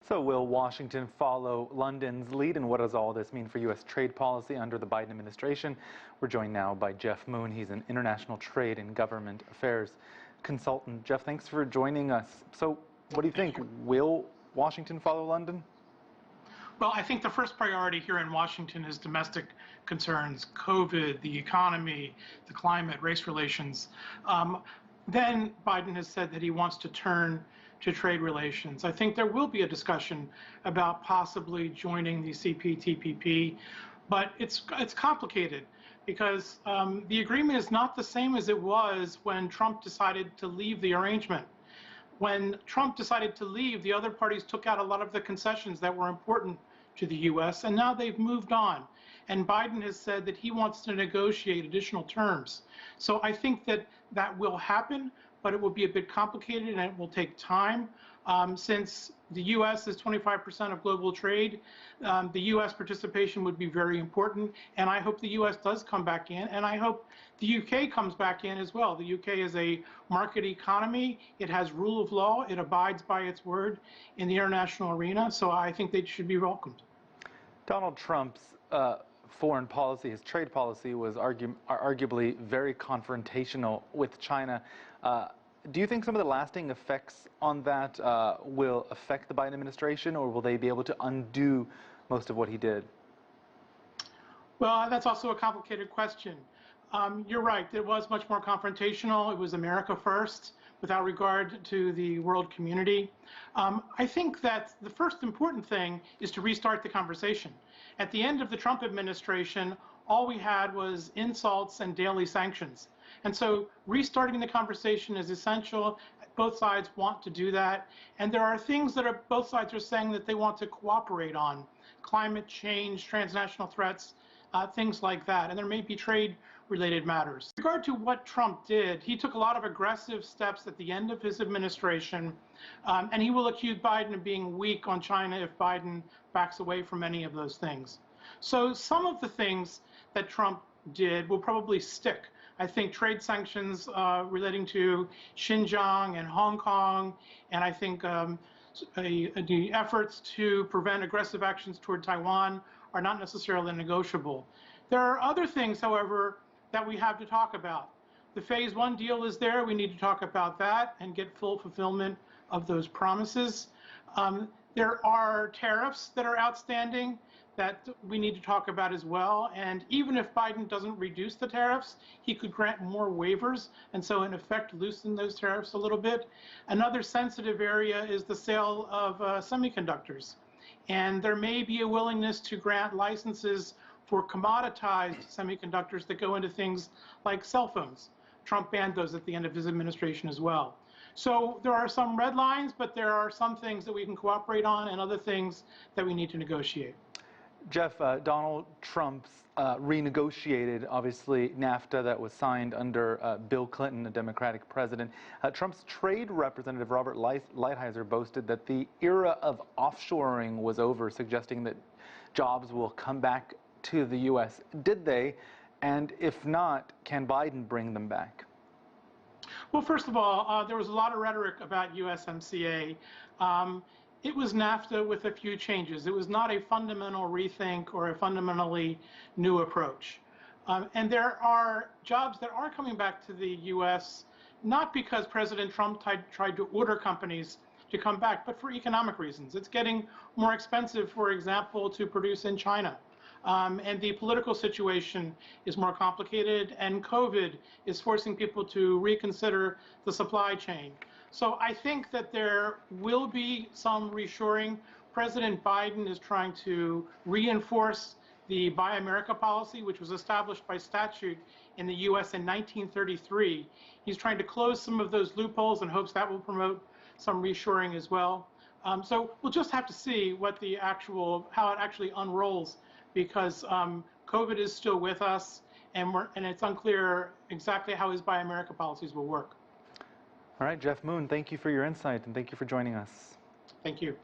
So will Washington follow London's lead, and what does all this mean for U.S. trade policy under the Biden administration? We're joined now by Jeff Moon. He's an international trade and government affairs consultant. Jeff, thanks for joining us. So what do you think? Will Washington follow London? Well, I think the first priority here in Washington is domestic concerns, COVID, the economy, the climate, race relations. Then Biden has said that he wants to turn to trade relations. I think there will be a discussion about possibly joining the CPTPP, but it's complicated because the agreement is not the same as it was when Trump decided to leave the arrangement. When Trump decided to leave, the other parties took out a lot of the concessions that were important to the U.S., and now they've moved on. And Biden has said that he wants to negotiate additional terms. So I think that that will happen, but it will be a bit complicated and it will take time. Since the U.S. is 25% of global trade, the U.S. participation would be very important, and I hope the U.S. does come back in, and I hope the U.K. comes back in as well. The U.K. is a market economy. It has rule of law. It abides by its word in the international arena, so I think they should be welcomed. Donald Trump's foreign policy, his trade policy, was arguably very confrontational with China. Do you think some of the lasting effects on that will affect the Biden administration, or will they be able to undo most of what he did? Well, that's also a complicated question. You're right, it was much more confrontational. It was America first, without regard to the world community. I think that the first important thing is to restart the conversation. At the end of the Trump administration, all we had was insults and daily sanctions. And so restarting the conversation is essential. Both sides want to do that. And there are things that both sides are saying that they want to cooperate on. Climate change, transnational threats, things like that. And there may be trade-related matters. In regard to what Trump did, he took a lot of aggressive steps at the end of his administration, and he will accuse Biden of being weak on China if Biden backs away from any of those things. So some of the things that Trump did will probably stick. I think trade sanctions relating to Xinjiang and Hong Kong, and I think the efforts to prevent aggressive actions toward Taiwan are not necessarily negotiable. There are other things, however, that we have to talk about. The Phase 1 deal is there. We need to talk about that and get full fulfillment of those promises. There are tariffs that are outstanding that we need to talk about as well. And even if Biden doesn't reduce the tariffs, he could grant more waivers and so in effect loosen those tariffs a little bit. Another sensitive area is the sale of semiconductors. And there may be a willingness to grant licenses for commoditized semiconductors that go into things like cell phones. Trump banned those at the end of his administration as well. So there are some red lines, but there are some things that we can cooperate on and other things that we need to negotiate. Jeff, Donald Trump's renegotiated, obviously, NAFTA that was signed under Bill Clinton, a Democratic president. Trump's trade representative, Robert Lighthizer, boasted that the era of offshoring was over, suggesting that jobs will come back to the U.S. Did they? And if not, can Biden bring them back? Well, first of all, there was a lot of rhetoric about USMCA. It was NAFTA with a few changes. It was not a fundamental rethink or a fundamentally new approach. And there are jobs that are coming back to the U.S., not because President Trump tried to order companies to come back, but for economic reasons. It's getting more expensive, for example, to produce in China. And the political situation is more complicated, and COVID is forcing people to reconsider the supply chain. So I think that there will be some reshoring. President Biden is trying to reinforce the Buy America policy, which was established by statute in the U.S. in 1933. He's trying to close some of those loopholes and hopes that will promote some reshoring as well. So we'll just have to see what how it actually unrolls, because COVID is still with us, and it's unclear exactly how his Buy America policies will work. All right, Jeff Moon, thank you for your insight, and thank you for joining us. Thank you.